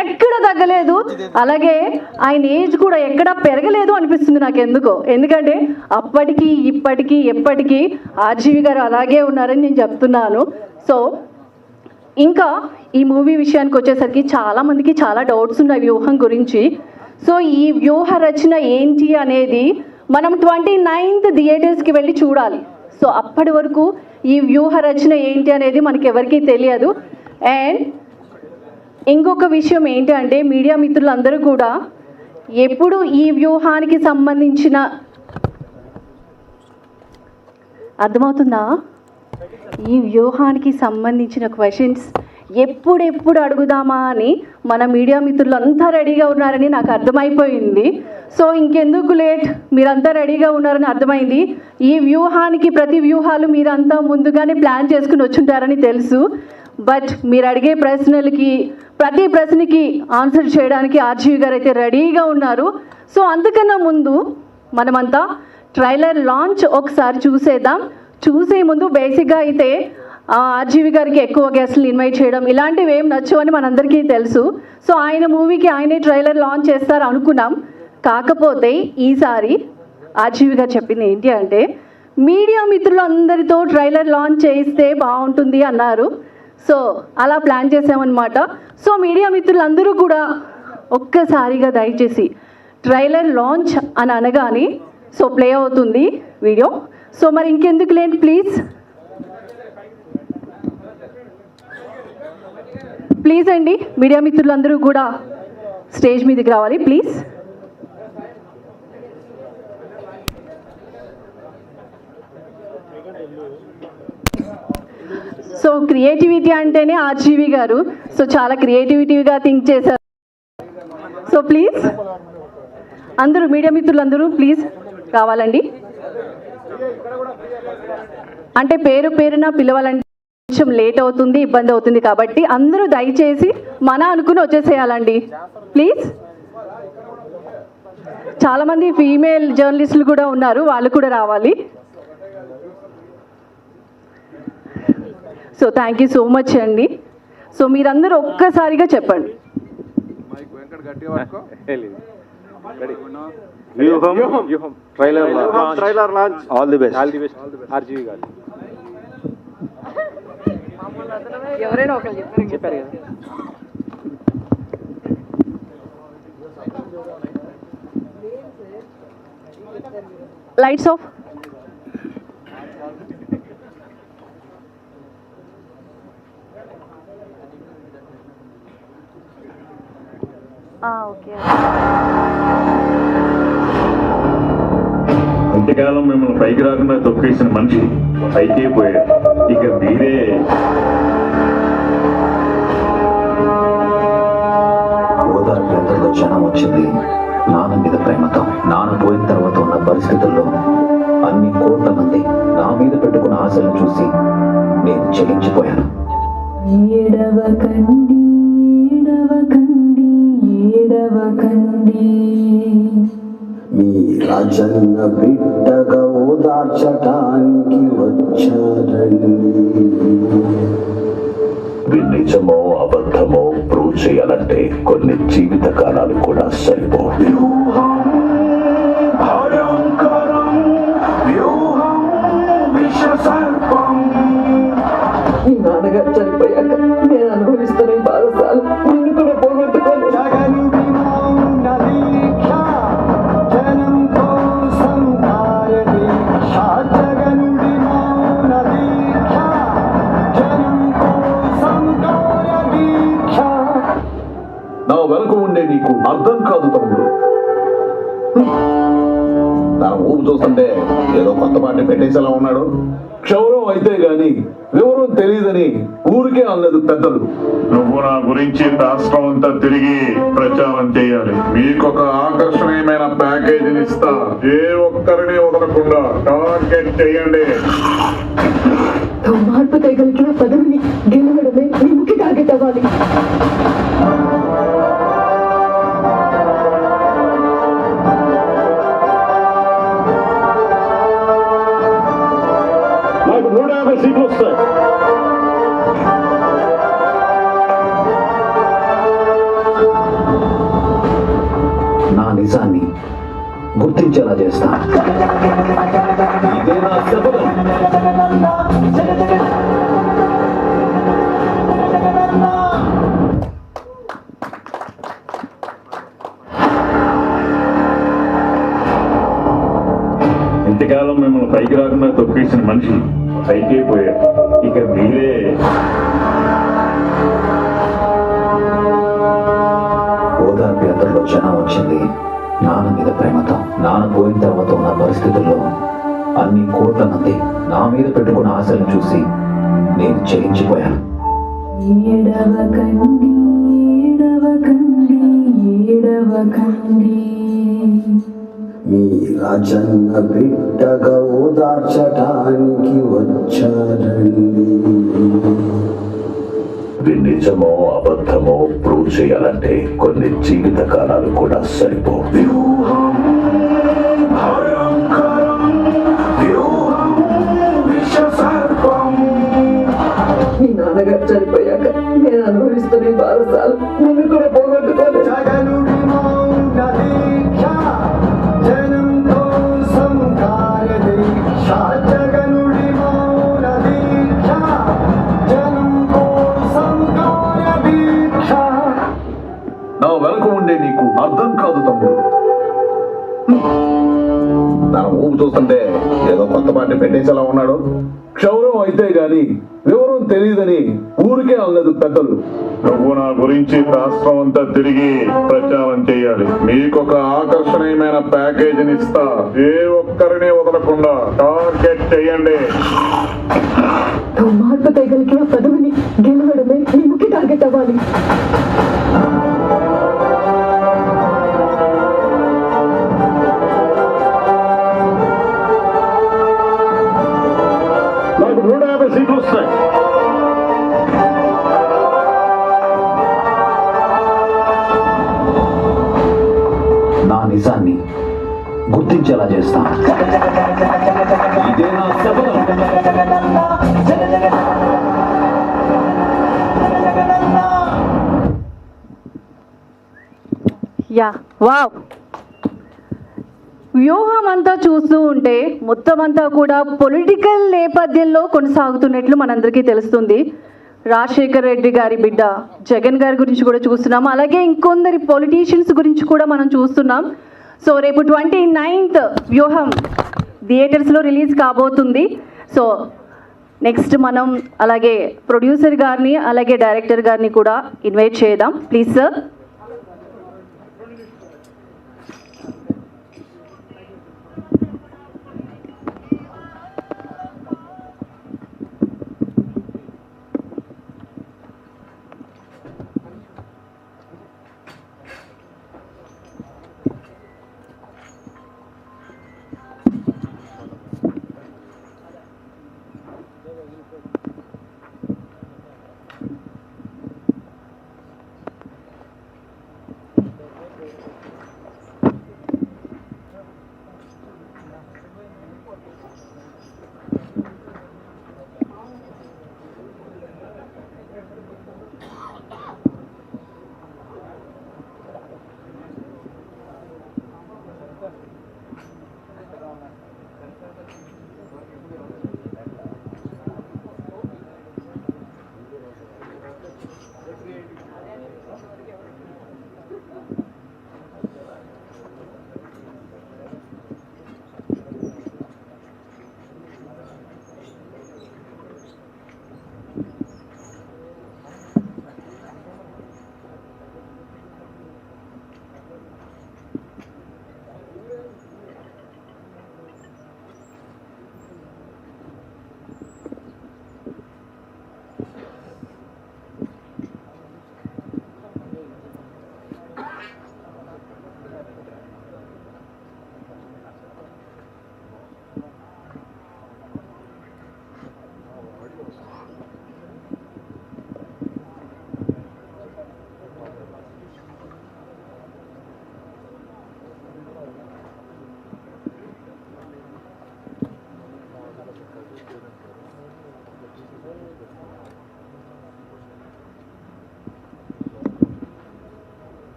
ఎక్కడ తగ్గలేదు, అలాగే ఆయన ఏజ్ కూడా ఎక్కడ పెరగలేదు అనిపిస్తుంది నాకు ఎందుకో. ఎందుకంటే అప్పటికి ఇప్పటికీ ఎప్పటికీ ఆర్జీవి గారు అలాగే ఉన్నారని నేను చెప్తున్నాను. సో ఇంకా ఈ మూవీ విషయానికి వచ్చేసరికి చాలామందికి చాలా డౌట్స్ ఉన్నాయి వ్యూహం గురించి. సో ఈ వ్యూహ రచన ఏంటి అనేది మనం 29th థియేటర్స్కి వెళ్ళి చూడాలి. సో అప్పటి వరకు ఈ వ్యూహ రచన ఏంటి అనేది మనకి ఎవరికీ తెలియదు. అండ్ ఇంకొక విషయం ఏంటి అంటే మీడియా మిత్రులందరూ కూడా ఎప్పుడు ఈ వ్యూహానికి సంబంధించిన అర్థమవుతుందా, ఈ వ్యూహానికి సంబంధించిన క్వశ్చన్స్ ఎప్పుడెప్పుడు అడుగుదామా అని మన మీడియా మిత్రులు అంతా రెడీగా ఉన్నారని నాకు అర్థమైపోయింది. సో ఇంకెందుకు లేట్, మీరంతా రెడీగా ఉన్నారని అర్థమైంది. ఈ వ్యూహానికి ప్రతి వ్యూహాలు మీరంతా ముందుగానే ప్లాన్ చేసుకుని వచ్చుంటారని తెలుసు. బట్ మీరు అడిగే ప్రశ్నలకి ప్రతి ప్రశ్నకి ఆన్సర్ చేయడానికి ఆర్జీవి గారు అయితే రెడీగా ఉన్నారు. సో అంతకన్నా ముందు మనమంతా ట్రైలర్ లాంచ్ ఒకసారి చూసేద్దాం. చూసే ముందు బేసిక్గా అయితే ఆర్జీవి గారికి ఎక్కువ గెస్ట్లు ఇన్వైట్ చేయడం ఇలాంటివి ఏం నచ్చవని మనందరికీ తెలుసు. సో ఆయన మూవీకి ఆయనే ట్రైలర్ లాంచ్ చేస్తారు అనుకున్నాం. కాకపోతే ఈసారి ఆర్జీవి గారు చెప్పింది ఏంటి అంటే మీడియా మిత్రులు అందరితో ట్రైలర్ లాంచ్ చేయిస్తే బాగుంటుంది అన్నారు. సో అలా ప్లాన్ చేసామన్నమాట. సో మీడియా మిత్రులందరూ కూడా ఒక్కసారిగా దయచేసి ట్రైలర్ లాంచ్ అని అనగానే సో ప్లే అవుతుంది వీడియో. సో మరి ఇంకెందుకు లేండి, ప్లీజ్ అండి మీడియా మిత్రులందరూ కూడా స్టేజ్ మీదకి రావాలి ప్లీజ్. సో క్రియేటివిటీ అంటేనే ఆర్జీవి గారు. సో చాలా క్రియేటివిటీగా థింక్ చేశారు. సో ప్లీజ్ అందరూ మీడియా మిత్రులందరూ ప్లీజ్ రావాలండి. అంటే పేరున పిలవాలంటే కొంచెం లేట్ అవుతుంది, ఇబ్బంది అవుతుంది కాబట్టి అందరూ దయచేసి మన అనుకుని వచ్చేసేయాలండి ప్లీజ్. చాలామంది ఫీమేల్ జర్నలిస్టులు కూడా ఉన్నారు, వాళ్ళు కూడా రావాలి. So thank you so much అండి. సో మీరందరూ ఒక్కసారిగా చెప్పండి. Trailer launch all the best RGV గారు. ఎవరైనా ఒకరు చెప్పారు కదా. Lights off. ఓకే. ఇంతకాలం మిమ్మల్ని పైకి రాకుండా తొక్కేసిన మనిషి పైకే పోయాడు. ఇక మీరే ఓదార్పు ఎంతలో క్షణం వచ్చింది నాన్న మీద ప్రేమతో. నాన్న పోయిన తర్వాత ఉన్న పరిస్థితుల్లో అన్ని కోట్ల మంది నా మీద పెట్టుకున్న ఆశలను చూసి నేను చెల్లించిపోయాను. ఏడవకండి ఏడవకండి ఏడవకండి, మీ రాజన్న బిడ్డగా ఓదార్చటానికి వచ్చారండి. నిజమో అబద్ధమో ప్రూవ్ చేయాలంటే కొన్ని జీవిత కాలాలు కూడా సరిపో. మీ నాన్నగారు చనిపోయాక నేను అనుభవిస్తున్న బాధసాలు నిన్ను కూడా పోగొట్టుకోను. నా వెనుక ఉండే నీకు అర్థం కాదు తమ్ముడు. తన ఊపు చూస్తుంటే ఏదో కొత్త పార్టీ పెట్టేసేలా ఉన్నాడు. క్షౌరం అయితే గాని వివరం తెలియదని ఊరికే అనలేదు పెద్దలు. నువ్వు నా గురించి రాష్ట్రం అంతా తిరిగి ప్రచారం చేయాలి. మీకొక ఆకర్షణీయమైన ప్యాకేజీని ఇస్తా. ఏ ఒక్కరిని వదలకుండా టార్గెట్ చేయండి. మార్పు తగ్గలిగిన పదవిని గెలవడమే మీ ముఖ్య టార్గెట్ అవ్వాలి. నాకు 150 సీట్లు వస్తాయి. నిజాన్ని గుర్తించేలా చేస్తాను. ఇదే నా శపథం. ఇంతకాలం మిమ్మల్ని పైకి రాకుండా తొక్కేసిన మనిషి పైకే పోయారు. ఇక మీరే ఓదార్పు యాత్రలో జనం వచ్చింది నాన్న మీద ప్రేమతో. నాన్న పోయిన తర్వాత ఉన్న పరిస్థితుల్లో అన్ని కోట్ల మంది నా మీద పెట్టుకున్న ఆశలను చూసి నేను చెలించిపోయాను. ఏడవకండి ఏడవకండి ఏడవకండి మీ రాజన్న బిడ్డగా ఓదార్చటానికి వచ్చారండి. ఇది నిజమో అబద్ధమో ప్రూవ్ చేయాలంటే కొన్ని జీవిత కాలాలు కూడా సరిపోవు. మీ నాన్నగారు చనిపోయాక నేను అనుభవిస్తున్న ఈ బాధసాలు నిన్ను కూడా పోగొట్టుకోలేదు. జగనుడి మౌన దీక్ష, జనంతో సంకార దీక్ష. జగనుడి మౌన దీక్ష, జనంతో సంకార దీక్ష. నా వెనక ఉండే నీకు అర్థం కాదు తమ్ముడు. తన ఊపు చూస్తుంటే ఏదో కొత్త పార్టీ పెట్టేసేలా ఉన్నాడు. క్షౌరం అయితే గాని వివరం తెలియదని ఊరికే అనలేదు పెద్దలు. నువ్వు నా గురించి రాష్ట్రం అంతా తిరిగి ప్రచారం చేయాలి. మీకొక ఆకర్షణీయమైన ప్యాకేజీని ఇస్తా. ఏ ఒక్కరిని వదలకుండా టార్గెట్ చేయండి. మార్పు తెగలికి ఆ పదవిని గెలవడమే మీ ముఖ్య టార్గెట్ అవ్వాలి. నాకు 150 సీట్లు వస్తాయి. నా నిజాన్ని గుర్తించేలా చేస్తాను. ఇదే నా శపథం. Yeah wow. వ్యూహం అంతా చూస్తూ ఉంటే మొత్తం అంతా కూడా పొలిటికల్ నేపథ్యంలో కొనసాగుతున్నట్లు మనందరికీ తెలుస్తుంది. రాజశేఖర్ రెడ్డి గారి బిడ్డ జగన్ గారి గురించి కూడా చూస్తున్నాం. అలాగే ఇంకొందరి పొలిటీషియన్స్ గురించి కూడా మనం చూస్తున్నాం. సో రేపు 29th వ్యూహం థియేటర్స్లో రిలీజ్ కాబోతుంది. సో నెక్స్ట్ మనం అలాగే ప్రొడ్యూసర్ గారిని అలాగే డైరెక్టర్ గారిని కూడా ఇన్వైట్ చేద్దాం. Please sir.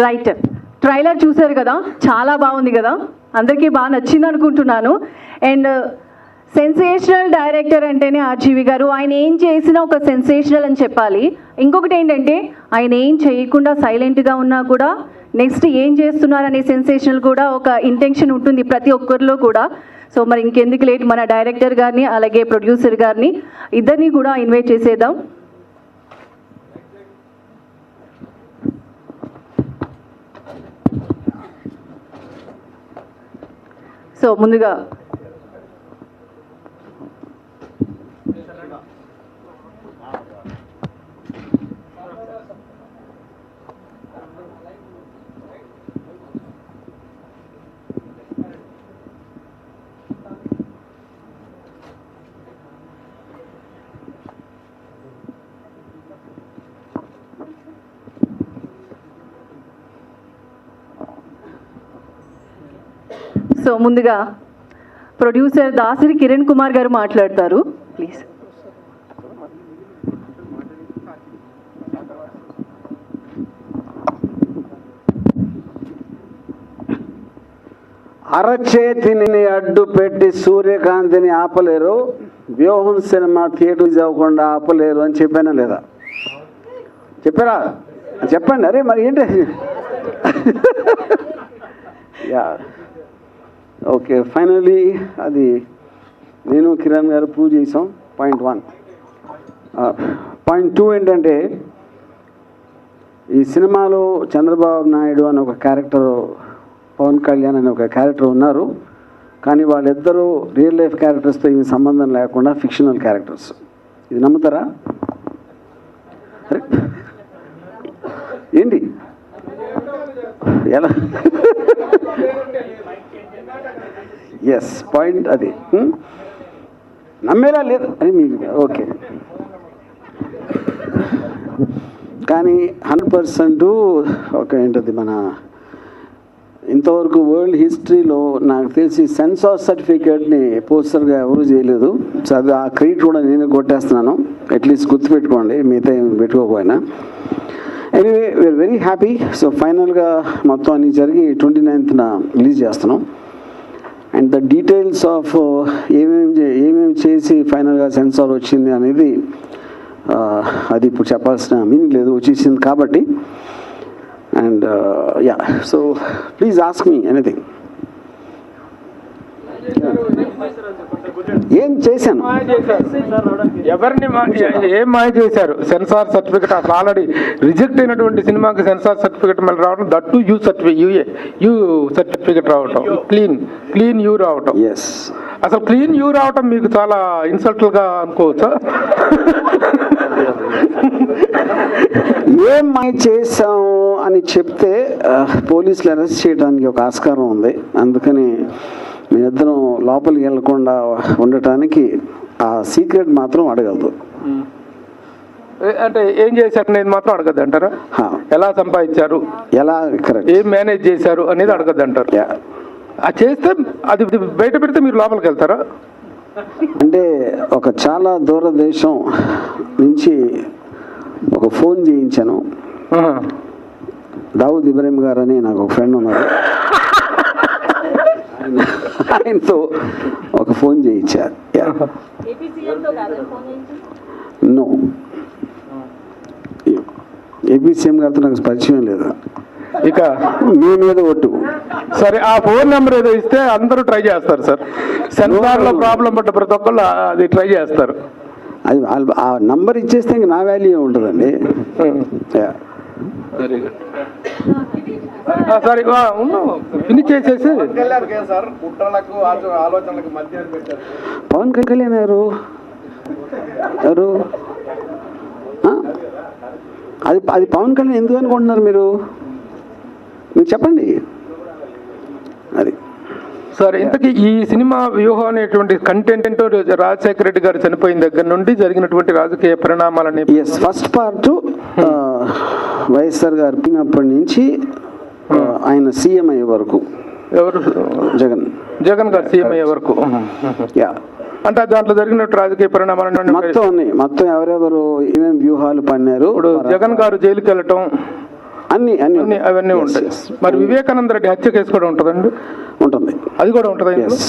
రైట్, ట్రైలర్ చూశారు కదా, చాలా బాగుంది కదా, అందరికీ బాగా నచ్చింది అనుకుంటున్నాను. అండ్ సెన్సేషనల్ డైరెక్టర్ అంటేనే ఆర్జీవి గారు, ఆయన ఏం చేసినా ఒక సెన్సేషనల్ అని చెప్పాలి. ఇంకొకటి ఏంటంటే ఆయన ఏం చేయకుండా సైలెంట్గా ఉన్నా కూడా నెక్స్ట్ ఏం చేస్తున్నారనే సెన్సేషనల్ కూడా ఒక ఇంటెన్షన్ ఉంటుంది ప్రతి ఒక్కరిలో కూడా. సో మరి ఇంకెందుకు లేట్, మన డైరెక్టర్ గారిని అలాగే ప్రొడ్యూసర్ గారిని ఇద్దరిని కూడా ఇన్వైట్ చేసేద్దాం. సో ముందుగా ప్రొడ్యూసర్ దాసరి కిరణ్ కుమార్ గారు మాట్లాడతారు, ప్లీజ్. అరచేతిని అడ్డు పెట్టి సూర్యకాంతిని ఆపలేరు, వ్యూహం సినిమా థియేటర్ అవ్వకుండా ఆపలేరు అని చెప్పానా లేదా? చెప్పారా? చెప్పండి. అరే మరి ఏంటి? యా, ఓకే, ఫైనలీ అది నేను కిరణ్ గారు ప్రూవ్ చేసాం. పాయింట్ 1. పాయింట్ 2 ఏంటంటే, ఈ సినిమాలో చంద్రబాబు నాయుడు అని ఒక క్యారెక్టర్, పవన్ కళ్యాణ్ అని ఒక క్యారెక్టర్ ఉన్నారు, కానీ వాళ్ళిద్దరూ రియల్ లైఫ్ క్యారెక్టర్స్తో ఏమి సంబంధం లేకుండా ఫిక్షనల్ క్యారెక్టర్స్. ఇది నమ్ముతారా? ఏంటి ఎలా? ఎస్, పాయింట్ అది. నమ్మేలా లేదు అని మీకు ఓకే, కానీ 100% ఒక ఏంటది, మన ఇంతవరకు వరల్డ్ హిస్టరీలో నాకు తెలిసి సెన్సార్ సర్టిఫికేట్ని పోస్టర్గా ఎవరు చేయలేదు. సో అది ఆ క్రెడిట్ కూడా నేను కొట్టేస్తున్నాను, అట్లీస్ట్ గుర్తుపెట్టుకోండి, మిగతా పెట్టుకోకపోయినా. Anyway, we're very happy. So ఫైనల్గా మొత్తం అన్ని జరిగి 29th రిలీజ్ చేస్తున్నాం. అండ్ ద డీటెయిల్స్ ఆఫ్ ఏమేమి చేసి ఫైనల్గా సెన్సార్ వచ్చింది అనేది అది ఇప్పుడు చెప్పాల్సిన మీనింగ్ లేదు, వచ్చేసింది కాబట్టి. And yeah, so please ask me anything. ఏం చేశాను? ఎవరిని ఏం మాయ చేశారు? సెన్సార్ సర్టిఫికెట్ అసలు ఆల్రెడీ రిజెక్ట్ అయినటువంటి సినిమాకి సెన్సార్ సర్టిఫికెట్ మళ్ళీ రావడం, దట్టు యూ సర్టిఫికెట్ రావటం, క్లీన్ యూ రావటం. ఎస్, అసలు క్లీన్ యూ రావటం మీకు చాలా ఇన్సల్ట్గా అనుకోవచ్చా? ఏం మాయ చేసాము అని చెప్తే పోలీసులు అరెస్ట్ చేయడానికి ఒక ఆస్కారం ఉంది. అందుకని మేమిద్దరం లోపలికి వెళ్లకుండా ఉండటానికి ఆ సీక్రెట్ మాత్రం అడగలదు. అంటే ఏం చేశారు అనేది మాత్రం అడగద్దు అంటారా? ఎలా సంపాదించారు, ఎలా కరెక్ట్, ఏం మేనేజ్ చేశారు అనేది అడగద్దు అంటారు. అది చేస్తే అది బయట పెడితే మీరు లోపలికి వెళ్తారా? అంటే ఒక చాలా దూరదేశం నుంచి ఒక ఫోన్ చేయించాను. దావుద్ ఇబ్రాహిం గారు అని నాకు ఒక ఫ్రెండ్ ఉన్నారు, ఆయనతో ఒక ఫోన్ చేయించారు. నో, ఏపీ సీఎం గారితో నాకు పరిచయం లేదు. ఇక మీ మీద ఒట్టు. సరే, ఆ ఫోన్ నెంబర్ ఏదో ఇస్తే అందరూ ట్రై చేస్తారు సార్. సెన్సార్లో ప్రాబ్లం పడ్డ ప్రతి ఒక్కళ్ళు అది ట్రై చేస్తారు. అది ఆ నంబర్ ఇచ్చేస్తే ఇంక నా వాల్యూ ఉంటుందండి. సరే, ఫినిష్ చేసేసి పవన్ కళ్యాణ్ ఎవరు అది పవన్ కళ్యాణ్ ఎందుకు అనుకుంటున్నారు మీరు చెప్పండి. అది సరే, ఇంతకీ ఈ సినిమా వ్యూహం అనేటువంటి కంటెంట్ రాజశేఖర రెడ్డి గారు చనిపోయిన దగ్గర నుండి జరిగినటువంటి రాజకీయ పరిణామాలని. ఎస్, ఫస్ట్ పార్ట్ వైఎస్ఆర్ గారు పిన్నప్పటి నుంచి ఆయన సీఎం అయ్యే వరకు. ఎవరు? జగన్ గారు సీఎం అయ్యే వరకు. యా, అంటే దాంట్లో జరిగినట్టు రాజకీయ పరిణామాలను మొత్తం ఎవరెవరు ఏమేమి వ్యూహాలు పన్నారు. ఇప్పుడు జగన్ గారు జైలుకి వెళ్ళటం, అన్ని అన్ని అన్ని అవన్నీ Yes, ఉంటాయి. yes. మరి వివేకానంద రెడ్డి హత్య కేసు కూడా ఉంటుందండి, ఉంటుంది. అది కూడా ఉంటుంది. Yes.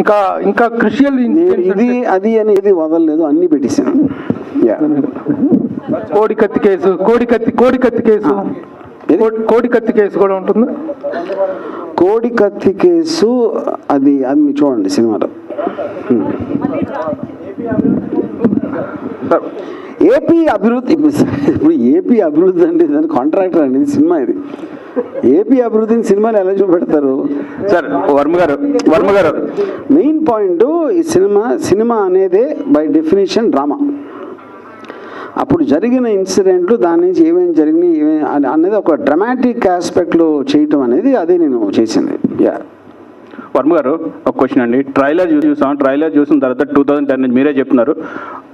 ఇంకా ఇంకా క్రిషియల్ ఇది అది అనేది వదలలేదు, అన్ని పెట్టేశాను. యా కోడికత్తి కేసు కోడికత్తి కేసు ఏది? కోడికత్తి కేసు కూడా ఉంటుంది. కోడి కత్తి కేసు అది అది మీరు చూడండి సినిమాలో. ఏపీ అభివృద్ధి ఇప్పుడు ఏపీ అభివృద్ధి అంటే దాని కాంట్రాక్టర్ అండి, ఇది సినిమా. ఇది ఏపీ అభివృద్ధిని సినిమాలు ఎలా చూపెడతారు సార్? వర్మ గారు మెయిన్ పాయింట్ ఈ సినిమా అనేదే బై డెఫినేషన్ డ్రామా. అప్పుడు జరిగిన ఇన్సిడెంట్లు, దాని నుంచి ఏమేమి జరిగినాయి అనేది ఒక డ్రామాటిక్ ఆస్పెక్ట్లో చేయటం అనేది అదే నేను చేసింది. యా వర్మ గారు, ఒక క్వశ్చన్ అండి. ట్రైలర్ చూసిన తర్వాత 2010 నుంచి మీరే చెప్తున్నారు,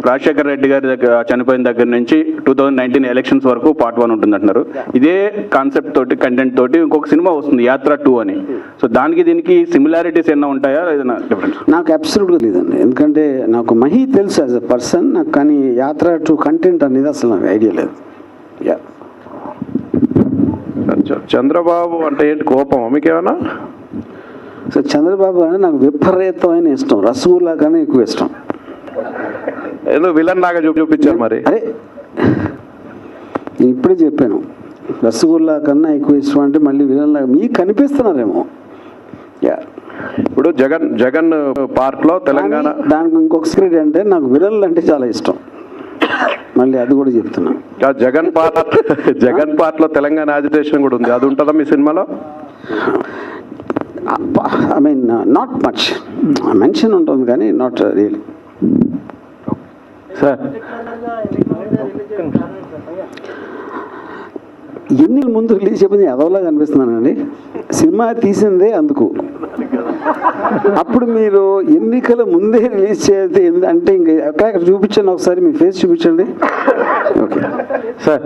రాజశేఖర్ రెడ్డి గారి దగ్గర చనిపోయిన దగ్గర నుంచి 2019 ఎలక్షన్స్ వరకు పార్ట్ 1 ఉంటుంది అంటున్నారు. ఇదే కాన్సెప్ట్ తోటి, కంటెంట్ తోటి ఇంకొక సినిమా వస్తుంది, యాత్ర 2 అని. సో దానికి దీనికి సిమిలారిటీస్ ఏమైనా ఉంటాయా, ఏదైనా డిఫరెన్స్? నాకు అబ్సల్యూట్గా లేదండి, ఎందుకంటే నాకు మహి తెలుసు యాజ్ అ పర్సన్, నాకు కానీ యాత్ర 2 కంటెంట్ అనేది అసలు నాకు ఐడియా లేదు. యా చంద్రబాబు అంటే ఏంటి, కోపం మీకేమన్నా? సో చంద్రబాబు అంటే నాకు విపరీతమైన ఇష్టం, రసగుల్లా కన్నా ఎక్కువ ఇష్టం. ఏదో విలన్ లాగా చూపించారు మరి. అరే నేను ఇప్పుడే చెప్పాను, రసగుల్లా కన్నా ఎక్కువ ఇష్టం అంటే మళ్ళీ విలన్ లాగా మీకు కనిపిస్తున్నారేమో. యా ఇప్పుడు జగన్ పార్ట్ లో తెలంగాణ, దానికి ఇంకొక సీక్రెట్ అంటే నాకు విలన్లు అంటే చాలా ఇష్టం, మళ్ళీ అది కూడా చెప్తున్నా. జగన్ పార్ట్ లో తెలంగాణ యాజిటేషన్ కూడా ఉంది, అది ఉంటుందా మీ సినిమాలో? I mean not much mention ఉంటుంది కానీ నాట్ రియలీ. సార్ ఎన్ని ముందు రిలీజ్ చెప్పింది ఎదవలాగా అనిపిస్తున్నానండి, సినిమా తీసిందే అందుకు. అప్పుడు మీరు ఎన్నికల ముందే రిలీజ్ చేస్తే అంటే ఇంకా ఎక్కడ చూపించండి, ఒకసారి మీ ఫేస్ చూపించండి. Okay sir.